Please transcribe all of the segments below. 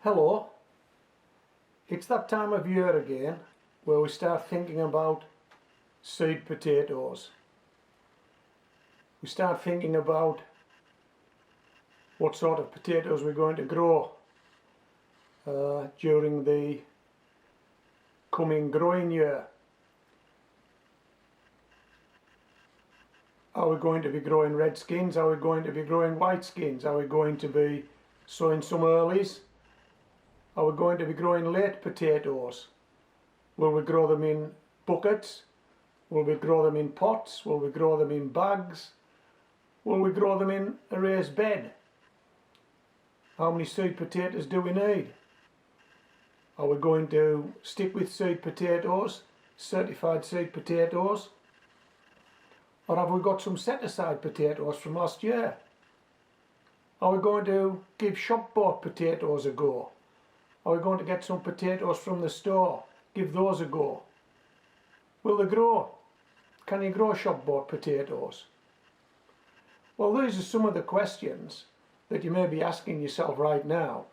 Hello, it's that time of year again where we start thinking about seed potatoes. We start thinking about what sort of potatoes we're going to grow during the coming growing year. Are we going to be growing red skins? Are we going to be growing white skins? Are we going to be sowing some earlies? Are we going to be growing late potatoes? Will we grow them in buckets? Will we grow them in pots? Will we grow them in bags? Will we grow them in a raised bed? How many seed potatoes do we need? Are we going to stick with seed potatoes, certified seed potatoes? Or have we got some set-aside potatoes from last year? Are we going to give shop-bought potatoes a go? Are we going to get some potatoes from the store? Give those a go. Will they grow? Can you grow shop-bought potatoes? Well, these are some of the questions that you may be asking yourself right now.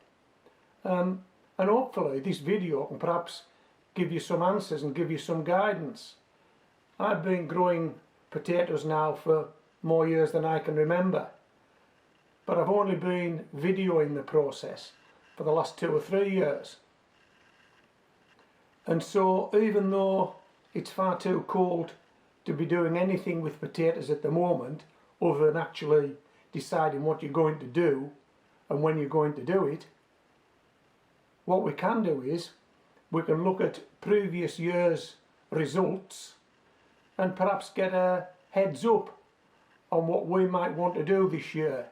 And hopefully this video can perhaps give you some answers and give you some guidance. I've been growing potatoes now for more years than I can remember. But I've only been videoing the process for the last 2 or 3 years. And so even though it's far too cold to be doing anything with potatoes at the moment, other than actually deciding what you're going to do and when you're going to do it, what we can do is we can look at previous year's results and perhaps get a heads up on what we might want to do this year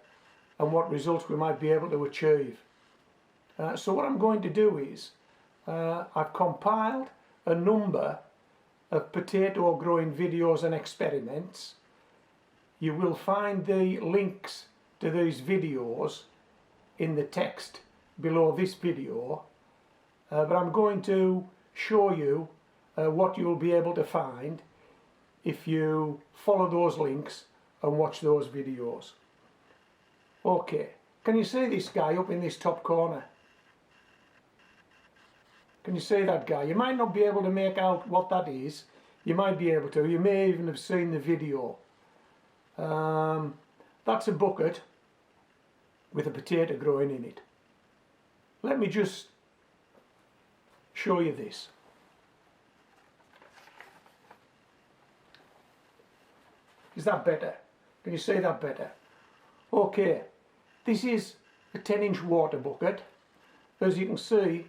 and what results we might be able to achieve. So what I'm going to do is I've compiled a number of potato growing videos and experiments. You will find the links to these videos in the text below this video, but I'm going to show you what you'll be able to find if you follow those links and watch those videos. Okay, can you see this guy up in this top corner? Can you see that guy? You might not be able to make out what that is. You might be able to. You may even have seen the video. That's a bucket with a potato growing in it. Let me just show you this. Is that better? Can you see that better? Okay, this is a 10-inch water bucket. As you can see,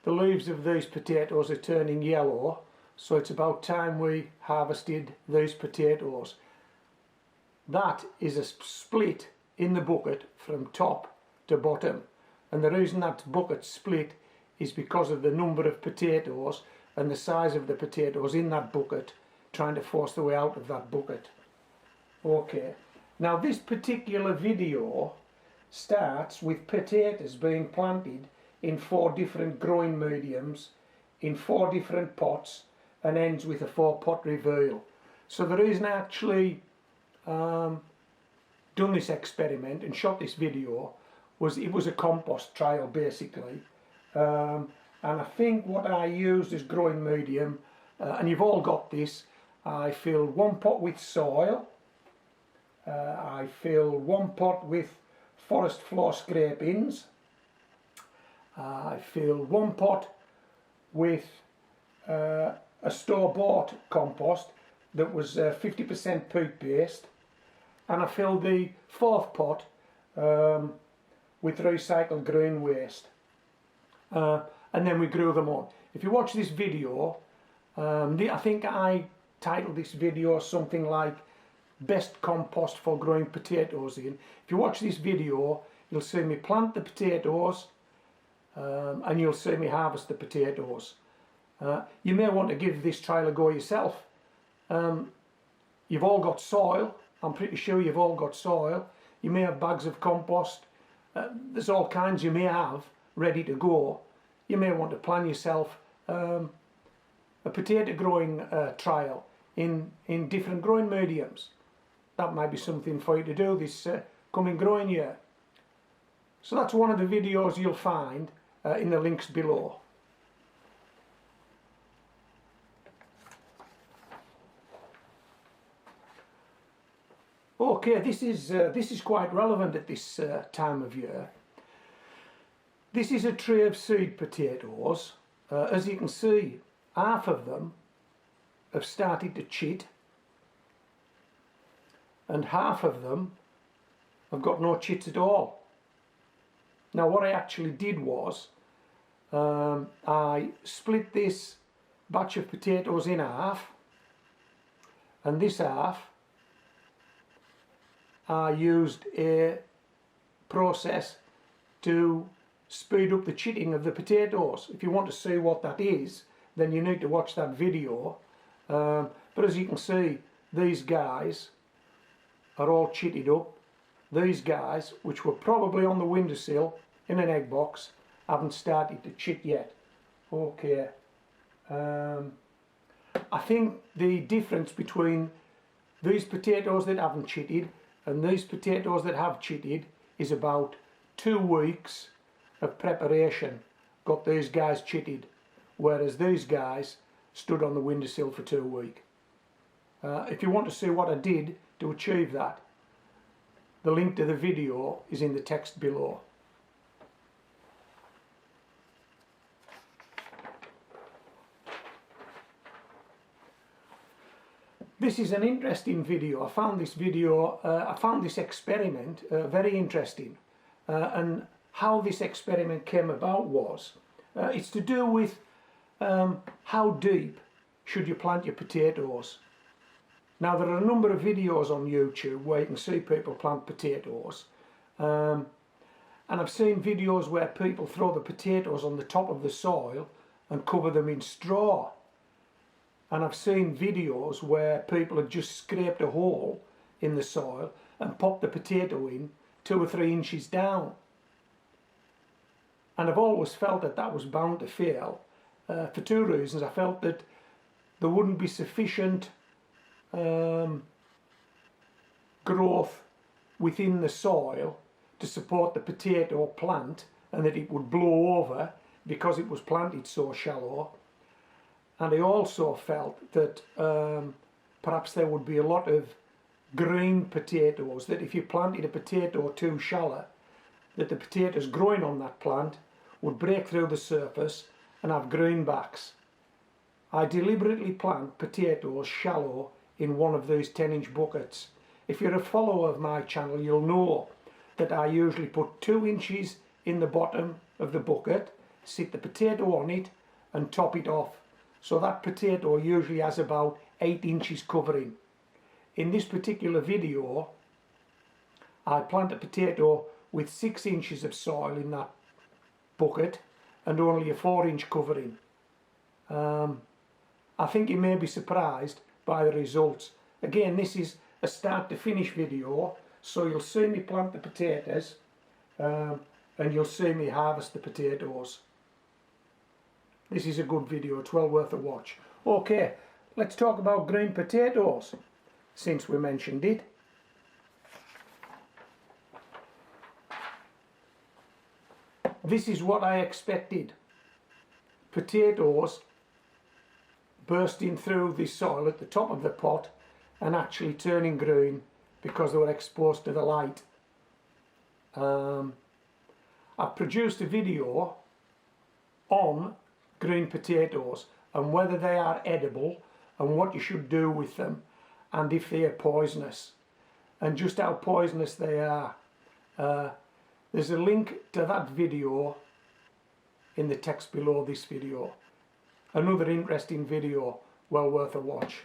the leaves of these potatoes are turning yellow, so it's about time we harvested these potatoes. That is a split in the bucket from top to bottom, and the reason that bucket split is because of the number of potatoes and the size of the potatoes in that bucket trying to force their way out of that bucket. Okay, now this particular video starts with potatoes being planted in 4 different growing mediums in 4 different pots and ends with a 4-pot reveal. So the reason I actually done this experiment and shot this video was it was a compost trial basically, and I think what I used as growing medium, and you've all got this, I filled 1 pot with soil, I filled 1 pot with forest floor scrapings, I filled 1 pot with a store-bought compost that was 50% peat based, and I filled the 4th pot with recycled green waste, and then we grew them on. If you watch this video, I think I titled this video something like best compost for growing potatoes in. If you watch this video, you'll see me plant the potatoes, and you'll see me harvest the potatoes. You may want to give this trial a go yourself. You've all got soil. I'm pretty sure you've all got soil. You may have bags of compost. There's all kinds you may have ready to go. You may want to plan yourself a potato growing trial in different growing mediums. That might be something for you to do this coming growing year. So that's one of the videos you'll find in the links below. Okay, this is quite relevant at this time of year. This is a tray of seed potatoes. As you can see, half of them have started to chit, and half of them have got no chits at all. Now what I actually did was I split this batch of potatoes in half, and this half I used a process to speed up the chitting of the potatoes. If you want to see what that is, then you need to watch that video. But as you can see, these guys are all chitted up. These guys, which were probably on the windowsill in an egg box, haven't started to chit yet. Okay. I think the difference between these potatoes that haven't chitted and these potatoes that have chitted is about 2 weeks of preparation got these guys chitted, whereas these guys stood on the windowsill for 2 weeks. If you want to see what I did to achieve that, the link to the video is in the text below. This is an interesting video. I found this experiment very interesting, and how this experiment came about was, it's to do with how deep should you plant your potatoes. Now there are a number of videos on YouTube where you can see people plant potatoes, and I've seen videos where people throw the potatoes on the top of the soil and cover them in straw. And I've seen videos where people have just scraped a hole in the soil and popped the potato in 2 or 3 inches down. And I've always felt that that was bound to fail for 2 reasons. I felt that there wouldn't be sufficient growth within the soil to support the potato plant, and that it would blow over because it was planted so shallow. And I also felt that perhaps there would be a lot of green potatoes, that if you planted a potato too shallow, that the potatoes growing on that plant would break through the surface and have greenbacks. I deliberately plant potatoes shallow in one of these 10-inch buckets. If you're a follower of my channel, you'll know that I usually put 2 inches in the bottom of the bucket, sit the potato on it and top it off. So that potato usually has about 8 inches covering. In this particular video, I plant a potato with 6 inches of soil in that bucket and only a 4-inch covering. I think you may be surprised by the results. Again, this is a start to finish video, so you'll see me plant the potatoes and you'll see me harvest the potatoes. This is a good video, it's well worth a watch. Okay, let's talk about green potatoes, since we mentioned it. This is what I expected. Potatoes bursting through the soil at the top of the pot and actually turning green because they were exposed to the light. I've produced a video on green potatoes and whether they are edible and what you should do with them and if they are poisonous and just how poisonous they are. There's a link to that video in the text below this video. Another interesting video, well worth a watch.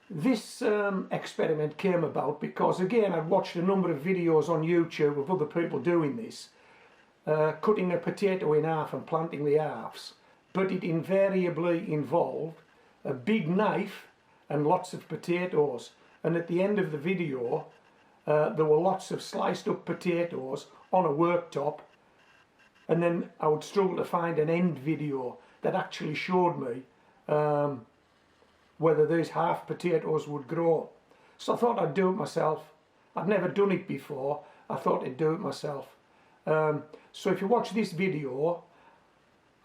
This experiment came about because, again, I'd watched a number of videos on YouTube of other people doing this, cutting a potato in half and planting the halves, but it invariably involved a big knife and lots of potatoes, and at the end of the video there were lots of sliced up potatoes on a worktop, and then I would struggle to find an end video that actually showed me whether these half potatoes would grow. So I thought I'd do it myself. I've never done it before. I thought I'd do it myself. So if you watch this video,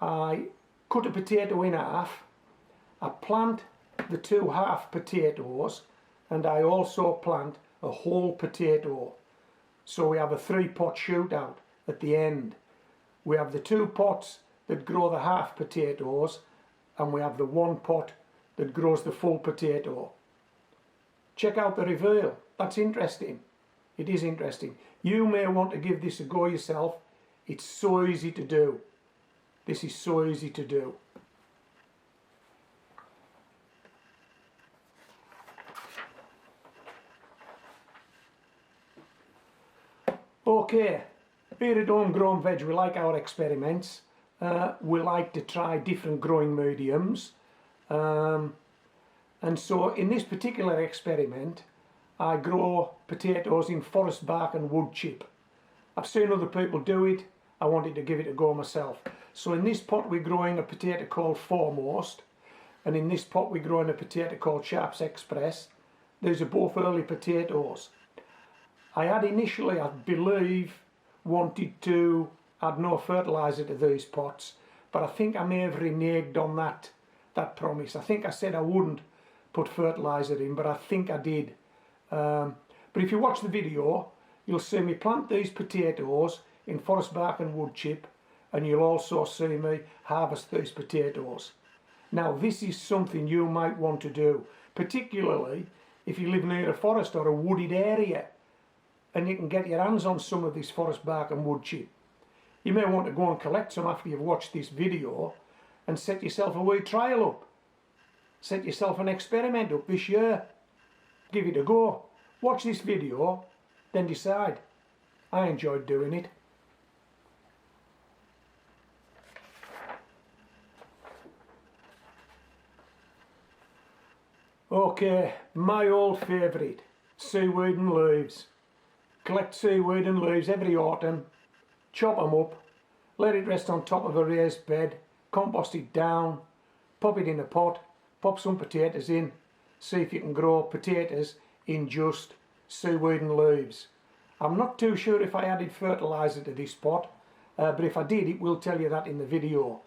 I cut a potato in half, I plant the 2 half potatoes, and I also plant a whole potato. So we have a 3-pot shootout at the end. We have the 2 pots that grow the half potatoes, and we have the 1 pot that grows the full potato. Check out the reveal. That's interesting. It is interesting. You may want to give this a go yourself. It's so easy to do. This is so easy to do. Okay, here at Homegrown Veg we like our experiments. We like to try different growing mediums. And so in this particular experiment I grow potatoes in forest bark and wood chip. I've seen other people do it. I wanted to give it a go myself. So in this pot we're growing a potato called Foremost, and in this pot we're growing a potato called Sharps Express. These are both early potatoes. I had initially, I believe, wanted to add no fertiliser to these pots, but I think I may have reneged on that promise. I think I said I wouldn't put fertiliser in, but I think I did. But if you watch the video, you'll see me plant these potatoes in forest bark and wood chip, and you'll also see me harvest these potatoes. Now this is something you might want to do, particularly if you live near a forest or a wooded area and you can get your hands on some of this forest bark and wood chip. You may want to go and collect some after you've watched this video and set yourself a wee trial up. Set yourself an experiment up this year. Give it a go. Watch this video, then decide. I enjoyed doing it. Okay, my old favourite, seaweed and leaves. Collect seaweed and leaves every autumn, chop them up, let it rest on top of a raised bed, compost it down, pop it in a pot, pop some potatoes in, see if you can grow potatoes in just seaweed and leaves. I'm not too sure if I added fertiliser to this pot, but if I did, it will tell you that in the video.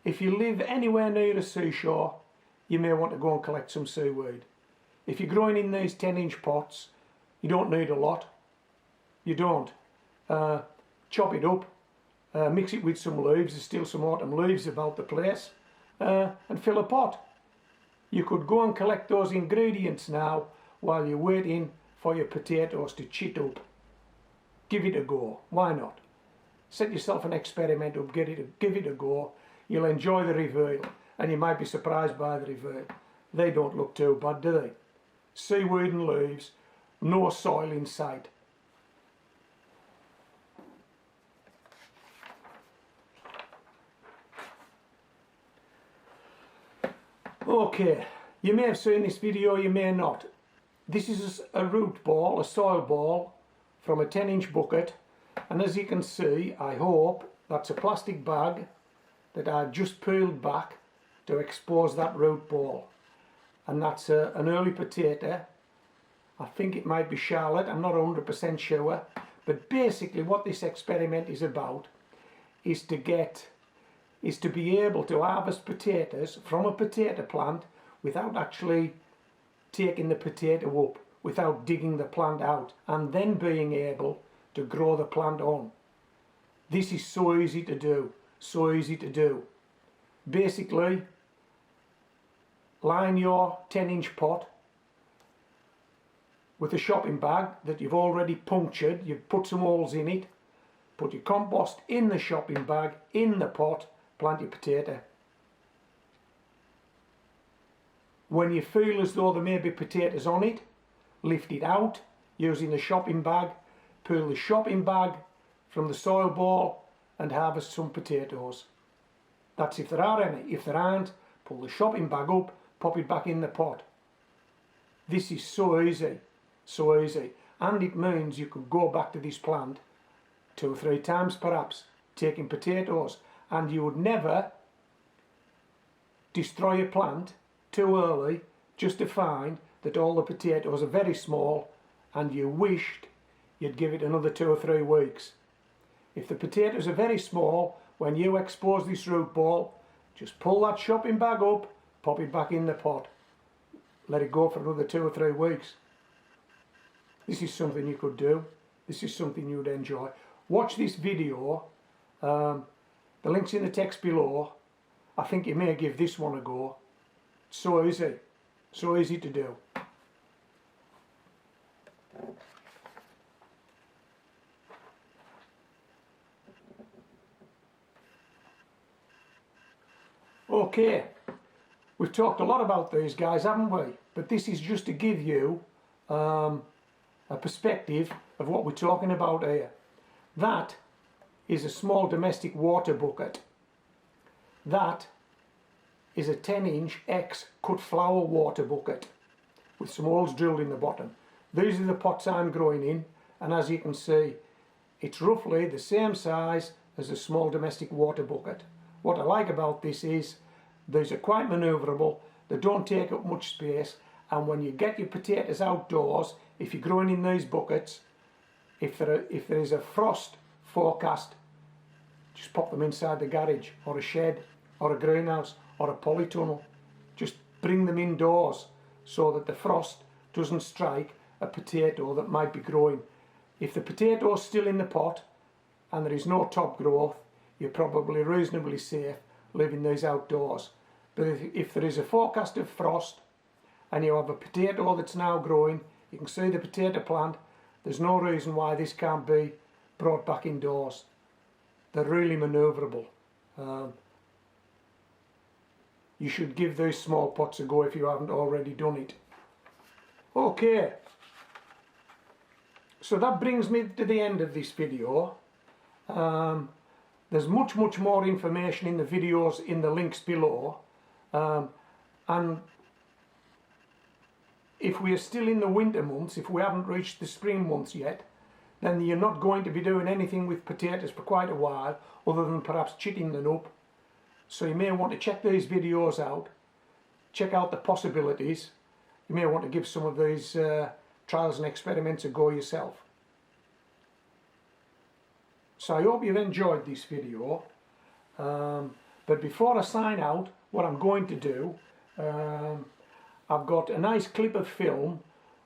If you live anywhere near a seashore, you may want to go and collect some seaweed. If you're growing in these 10-inch pots, you don't need a lot. You don't. Chop it up, mix it with some leaves, there's still some autumn leaves about the place, and fill a pot. You could go and collect those ingredients now while you're waiting for your potatoes to chit up. Give it a go, why not? Set yourself an experiment up, give it a go. You'll enjoy the reveal, and you might be surprised by the reveal. They don't look too bad, do they? Seaweed and leaves, no soil in sight. Okay, you may have seen this video, you may not. This is a root ball, a soil ball from a 10-inch bucket, and as you can see, I hope that's a plastic bag that I just peeled back to expose that root ball. And that's an early potato. I think it might be Charlotte, I'm not 100% sure, but basically what this experiment is about is to be able to harvest potatoes from a potato plant without actually taking the potato up, without digging the plant out, and then being able to grow the plant on. This is so easy to do, so easy to do. Basically, line your 10-inch pot with a shopping bag that you've already punctured, you've put some holes in it, put your compost in the shopping bag, in the pot, plant your potato. When you feel as though there may be potatoes on it, lift it out using the shopping bag, pull the shopping bag from the soil ball and harvest some potatoes. That's if there are any. If there aren't, pull the shopping bag up, pop it back in the pot. This is so easy, so easy. And it means you could go back to this plant 2 or 3 times perhaps, taking potatoes, and you would never destroy a plant too early just to find that all the potatoes are very small and you wished you'd give it another 2 or 3 weeks. If the potatoes are very small, when you expose this root ball, just pull that shopping bag up, pop it back in the pot. Let it go for another 2 or 3 weeks. This is something you could do. This is something you'd enjoy. Watch this video. The link's in the text below. I think you may give this one a go. It's so easy. So easy to do. Okay, we've talked a lot about these guys, haven't we? But this is just to give you a perspective of what we're talking about here. That is a small domestic water bucket. That is a 10-inch X cut flower water bucket with some holes drilled in the bottom. These are the pots I'm growing in, and as you can see, it's roughly the same size as a small domestic water bucket. What I like about this is these are quite manoeuvrable, they don't take up much space, and when you get your potatoes outdoors, if you're growing in these buckets, if there is a frost forecast, just pop them inside the garage or a shed or a greenhouse or a polytunnel. Just bring them indoors so that the frost doesn't strike a potato that might be growing. If the potato is still in the pot and there is no top growth, you're probably reasonably safe leaving these outdoors. But if there is a forecast of frost and you have a potato that's now growing, you can see the potato plant, there's no reason why this can't be brought back indoors. They're really manoeuvrable. You should give these small pots a go if you haven't already done it. Okay, so that brings me to the end of this video. There's much more information in the videos in the links below, and if we are still in the winter months, if we haven't reached the spring months yet, then you're not going to be doing anything with potatoes for quite a while other than perhaps chitting them up. So you may want to check these videos out, check out the possibilities. You may want to give some of these trials and experiments a go yourself. So I hope you've enjoyed this video, but before I sign out, what I'm going to do, I've got a nice clip of film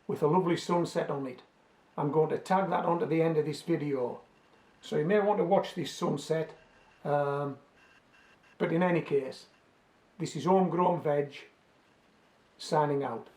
with a lovely sunset on it. I'm going to tag that onto the end of this video, so you may want to watch this sunset, but in any case, this is Homegrown Veg signing out.